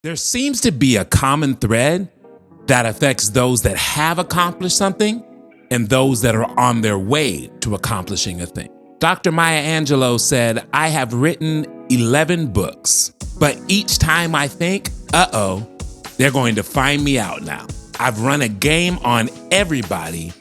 There seems to be a common thread that affects those that have accomplished something and those that are on their way to accomplishing a thing. Dr. Maya Angelou said, "I have written 11 books, but each time I think, they're going to find me out now. I've run a game on everybody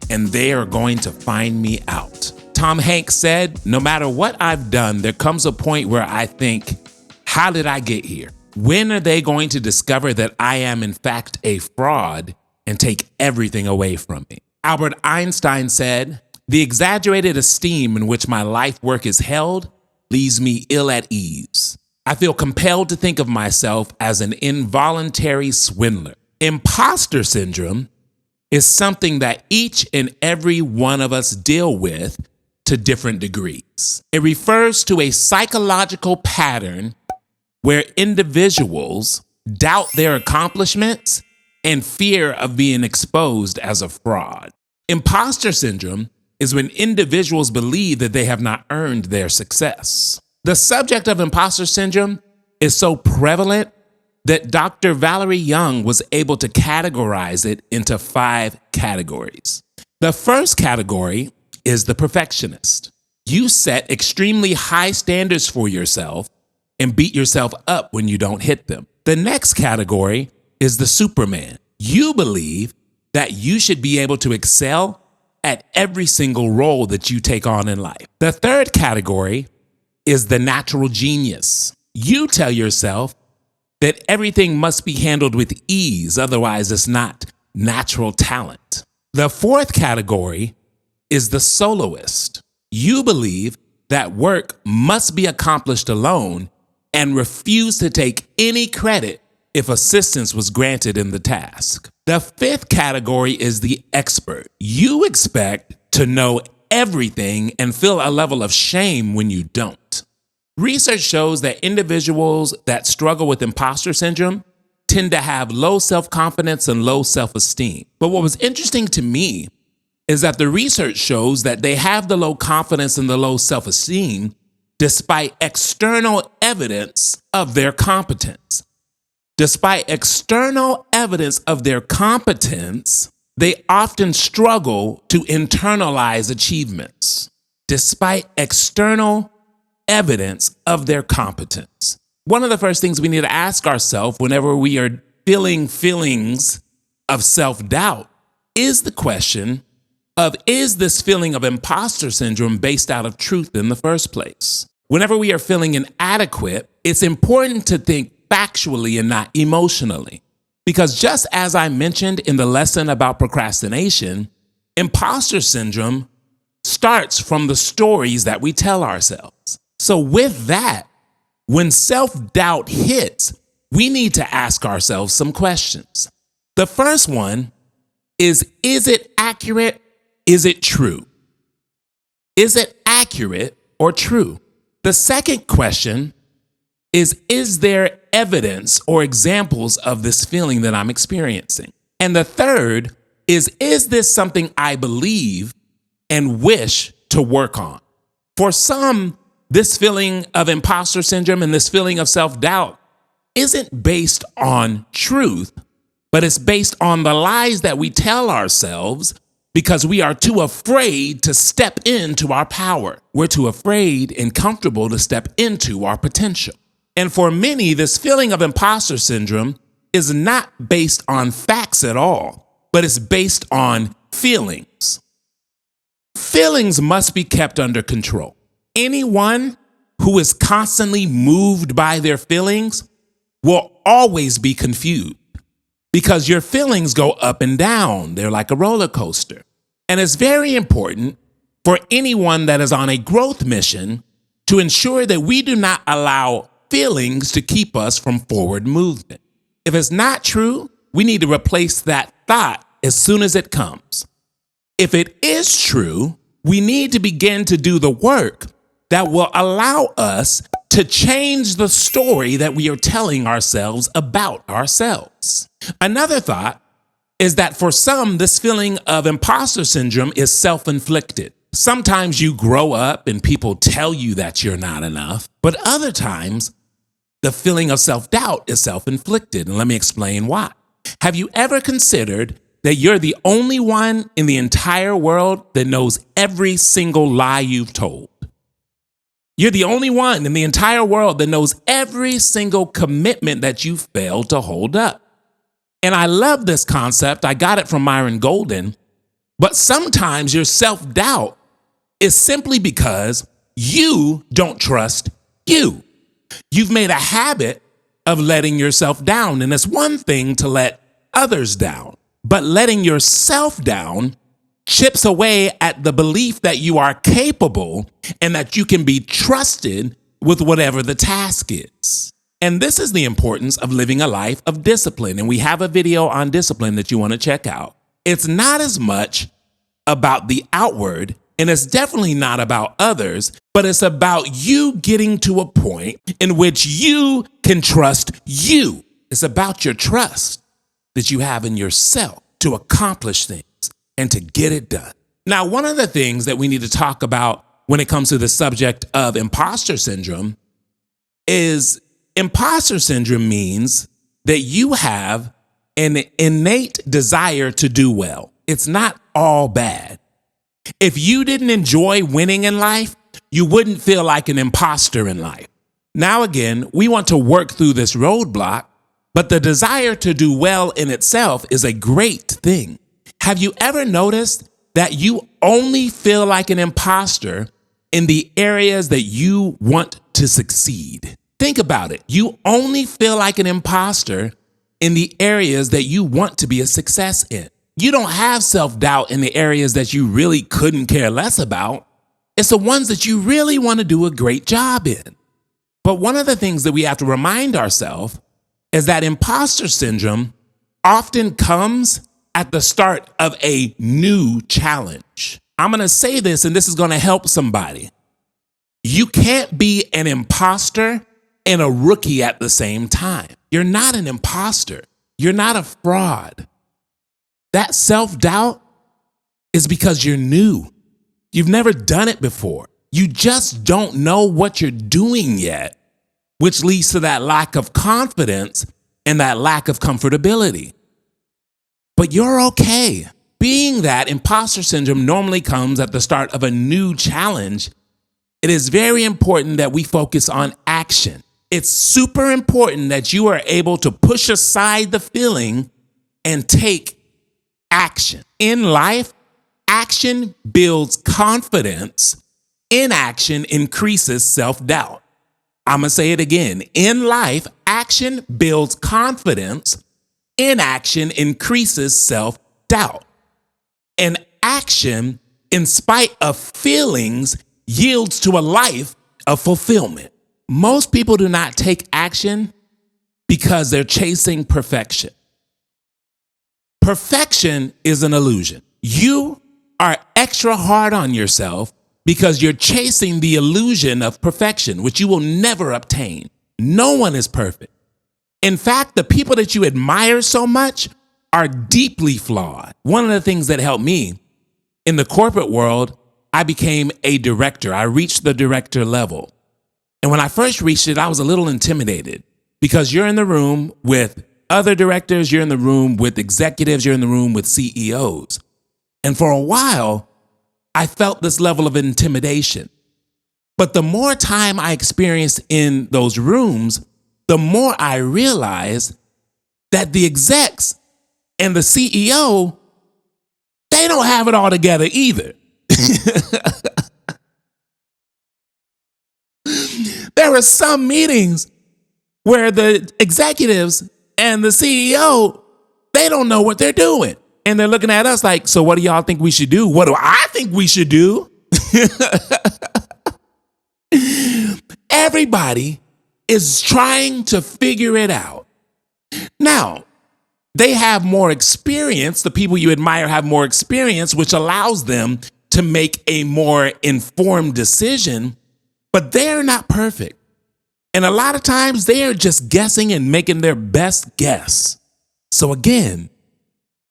and they are going to find me out." Tom Hanks said, "No matter what I've done, there comes a point where I think, how did I get here? When are they going to discover that I am in fact a fraud and take everything away from me?" Albert Einstein said, "The exaggerated esteem in which my life work is held leaves me ill at ease. I feel compelled to think of myself as an involuntary swindler." Imposter syndrome is something that each and every one of us deal with to different degrees. It refers to a psychological pattern where individuals doubt their accomplishments and fear of being exposed as a fraud. Imposter syndrome is when individuals believe that they have not earned their success. The subject of imposter syndrome is so prevalent that Dr. Valerie Young was able to categorize it into 5 categories. The first category is the perfectionist. You set extremely high standards for yourself and beat yourself up when you don't hit them. The next category is the Superman. You believe that you should be able to excel at every single role that you take on in life. The third category is the natural genius. You tell yourself that everything must be handled with ease, otherwise it's not natural talent. The fourth category is the soloist. You believe that work must be accomplished alone and refuse to take any credit if assistance was granted in the task. The fifth category is the expert. You expect to know everything and feel a level of shame when you don't. Research shows that individuals that struggle with imposter syndrome tend to have low self-confidence and low self-esteem. But what was interesting to me is that the research shows that they have the low confidence and the low self-esteem despite external evidence of their competence. Despite external evidence of their competence, they often struggle to internalize achievements. Despite external evidence of their competence. One of the first things we need to ask ourselves whenever we are feeling feelings of self-doubt is the question of, is this feeling of imposter syndrome based out of truth in the first place? Whenever we are feeling inadequate, it's important to think factually and not emotionally. Because just as I mentioned in the lesson about procrastination, imposter syndrome starts from the stories that we tell ourselves. So with that, when self-doubt hits, we need to ask ourselves some questions. The first one is it accurate? Is it true? Is it accurate or true? The second question is there evidence or examples of this feeling that I'm experiencing? And the third is this something I believe and wish to work on? For some, this feeling of imposter syndrome and this feeling of self-doubt isn't based on truth, but it's based on the lies that we tell ourselves because we are too afraid to step into our power. We're too afraid and comfortable to step into our potential. And for many, this feeling of imposter syndrome is not based on facts at all, but it's based on feelings. Feelings must be kept under control. Anyone who is constantly moved by their feelings will always be confused because your feelings go up and down. They're like a roller coaster. And it's very important for anyone that is on a growth mission to ensure that we do not allow feelings to keep us from forward movement. If it's not true, we need to replace that thought as soon as it comes. If it is true, we need to begin to do the work that will allow us to change the story that we are telling ourselves about ourselves. Another thought is that for some, this feeling of imposter syndrome is self-inflicted. Sometimes you grow up and people tell you that you're not enough, but other times The feeling of self-doubt is self-inflicted, and let me explain why. Have you ever considered that you're the only one in the entire world that knows every single lie you've told? You're the only one in the entire world that knows every single commitment that you failed to hold up. And I love this concept. I got it from Myron Golden. But sometimes your self-doubt is simply because you don't trust you. You've made a habit of letting yourself down. And it's one thing to let others down, but letting yourself down chips away at the belief that you are capable and that you can be trusted with whatever the task is. And this is the importance of living a life of discipline. And we have a video on discipline that you want to check out. It's not as much about the outward, and it's definitely not about others, but it's about you getting to a point in which you can trust you. It's about your trust that you have in yourself to accomplish things and to get it done. Now, one of the things that we need to talk about when it comes to the subject of imposter syndrome is imposter syndrome means that you have an innate desire to do well. It's not all bad. If you didn't enjoy winning in life, you wouldn't feel like an imposter in life. Now, again, we want to work through this roadblock, but the desire to do well in itself is a great thing. Have you ever noticed that you only feel like an imposter in the areas that you want to succeed? Think about it. You only feel like an imposter in the areas that you want to be a success in. You don't have self-doubt in the areas that you really couldn't care less about. It's the ones that you really want to do a great job in. But one of the things that we have to remind ourselves is that imposter syndrome often comes at the start of a new challenge. I'm going to say this, and this is going to help somebody. You can't be an imposter and a rookie at the same time. You're not an imposter. You're not a fraud. That self-doubt is because you're new. You've never done it before. You just don't know what you're doing yet, which leads to that lack of confidence and that lack of comfortability. But you're okay. Being that imposter syndrome normally comes at the start of a new challenge, it is very important that we focus on action. It's super important that you are able to push aside the feeling and take action. In life, action builds confidence. Inaction increases self-doubt. I'm going to say it again. In life, action builds confidence. Inaction increases self-doubt. And action, in spite of feelings, yields to a life of fulfillment. Most people do not take action because they're chasing perfection. Perfection is an illusion. You are extra hard on yourself because you're chasing the illusion of perfection, which you will never obtain. No one is perfect. In fact, the people that you admire so much are deeply flawed. One of the things that helped me in the corporate world, I became a director. I reached the director level. And when I first reached it, I was a little intimidated because you're in the room with other directors, you're in the room with executives, you're in the room with CEOs. And for a while, I felt this level of intimidation. But the more time I experienced in those rooms, the more I realized that the execs and the CEO, they don't have it all together either. There are some meetings where the executives and the CEO, they don't know what they're doing. And they're looking at us like, so what do y'all think we should do? What do I think we should do? Everybody is trying to figure it out. Now, they have more experience. The people you admire have more experience, which allows them to make a more informed decision, but they're not perfect. And a lot of times they are just guessing and making their best guess. So again,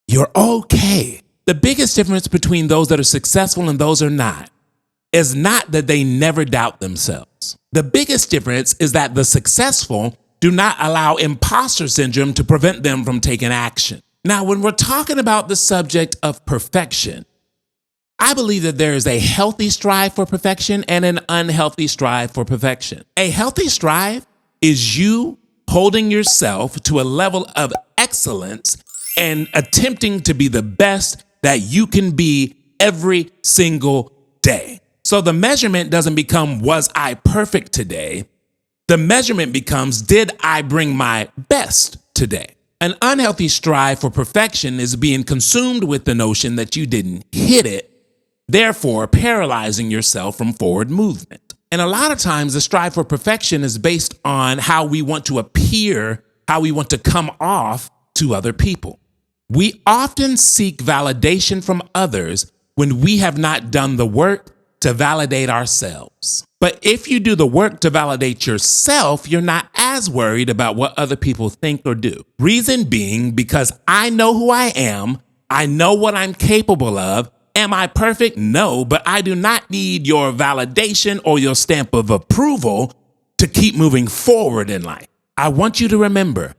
you're okay. The biggest difference between those that are successful and those who are not is not that they never doubt themselves. The biggest difference is that the successful do not allow imposter syndrome to prevent them from taking action. Now, when we're talking about the subject of perfection, I believe that there is a healthy strive for perfection and an unhealthy strive for perfection. A healthy strive is you holding yourself to a level of excellence and attempting to be the best that you can be every single day. So the measurement doesn't become, was I perfect today? The measurement becomes, did I bring my best today? An unhealthy strive for perfection is being consumed with the notion that you didn't hit it, therefore paralyzing yourself from forward movement. And a lot of times the strive for perfection is based on how we want to appear, how we want to come off to other people. We often seek validation from others when we have not done the work to validate ourselves. But if you do the work to validate yourself, you're not as worried about what other people think or do. Reason being, because I know who I am, I know what I'm capable of. Am I perfect? No, but I do not need your validation or your stamp of approval to keep moving forward in life. I want you to remember,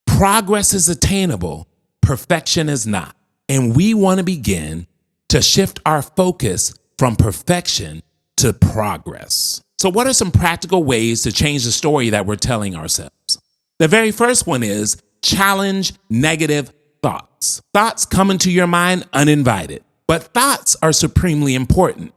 progress is attainable, perfection is not. And we want to begin to shift our focus from perfection to progress. So what are some practical ways to change the story that we're telling ourselves? The very first one is challenge negative thoughts. Thoughts come into your mind uninvited. But thoughts are supremely important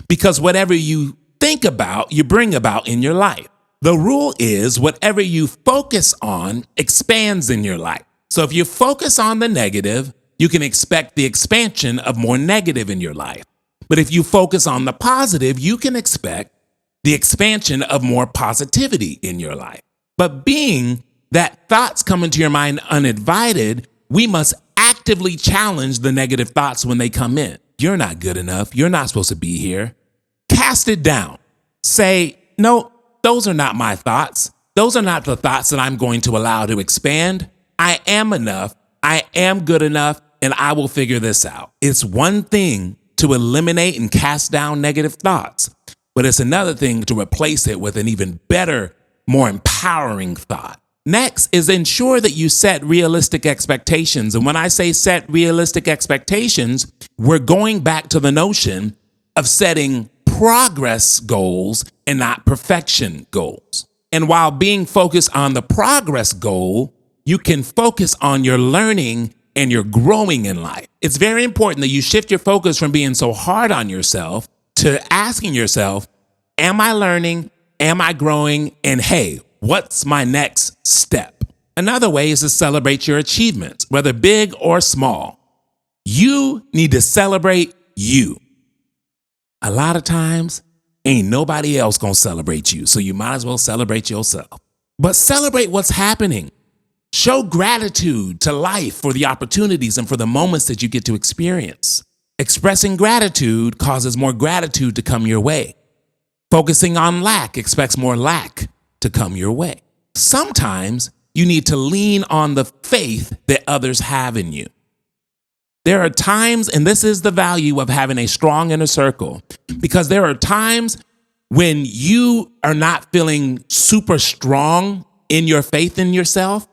because whatever you think about, you bring about in your life. The rule is whatever you focus on expands in your life. So if you focus on the negative, you can expect the expansion of more negative in your life. But if you focus on the positive, you can expect the expansion of more positivity in your life. But being that thoughts come into your mind uninvited, we must actively challenge the negative thoughts when they come in. You're not good enough. You're not supposed to be here. Cast it down. Say, no, those are not my thoughts. Those are not the thoughts that I'm going to allow to expand. I am enough. I am good enough, and I will figure this out. It's one thing to eliminate and cast down negative thoughts, but it's another thing to replace it with an even better, more empowering thought. Next is ensure that you set realistic expectations. And when I say set realistic expectations, we're going back to the notion of setting progress goals and not perfection goals. And while being focused on the progress goal, you can focus on your learning and your growing in life. It's very important that you shift your focus from being so hard on yourself to asking yourself, am I learning? Am I growing? And hey, what's my next step? Another way is to celebrate your achievements, whether big or small. You need to celebrate you. A lot of times, ain't nobody else gonna celebrate you, so you might as well celebrate yourself. But celebrate what's happening. Show gratitude to life for the opportunities and for the moments that you get to experience. Expressing gratitude causes more gratitude to come your way. Focusing on lack expects more lack to come your way. Sometimes you need to lean on the faith that others have in you. There are times, and this is the value of having a strong inner circle, because there are times when you are not feeling super strong in your faith in yourself,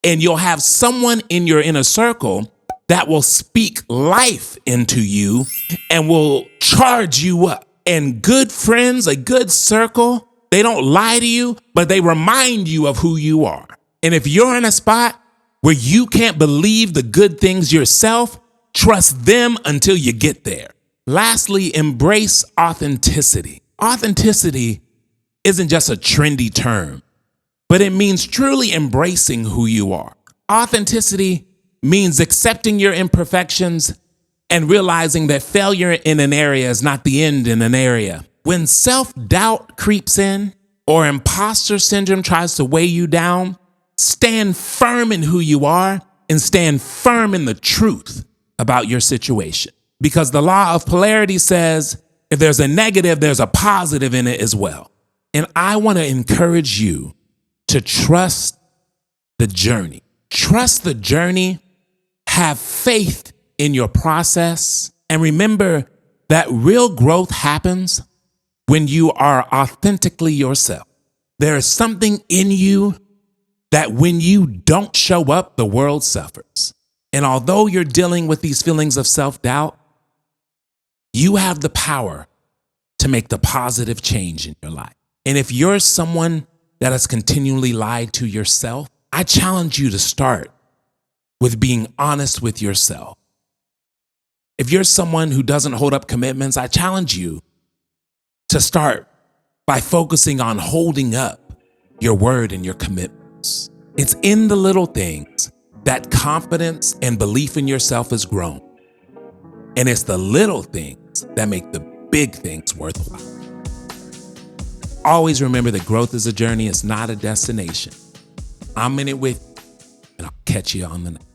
and you'll have someone in your inner circle that will speak life into you and will charge you up. And good friends, a good circle, they don't lie to you, but they remind you of who you are. And if you're in a spot where you can't believe the good things yourself, trust them until you get there. Lastly, embrace authenticity. Authenticity isn't just a trendy term, but it means truly embracing who you are. Authenticity means accepting your imperfections and realizing that failure in an area is not the end in an area. When self-doubt creeps in or imposter syndrome tries to weigh you down, stand firm in who you are and stand firm in the truth about your situation. Because the law of polarity says if there's a negative, there's a positive in it as well. And I want to encourage you to trust the journey. Trust the journey. Have faith in your process. And remember that real growth happens when you are authentically yourself. There is something in you that when you don't show up, the world suffers. And although you're dealing with these feelings of self-doubt, you have the power to make the positive change in your life. And if you're someone that has continually lied to yourself, I challenge you to start with being honest with yourself. If you're someone who doesn't hold up commitments, I challenge you to start by focusing on holding up your word and your commitments. It's in the little things that confidence and belief in yourself is grown. And it's the little things that make the big things worthwhile. Always remember that growth is a journey, it's not a destination. I'm in it with you, and I'll catch you on the next.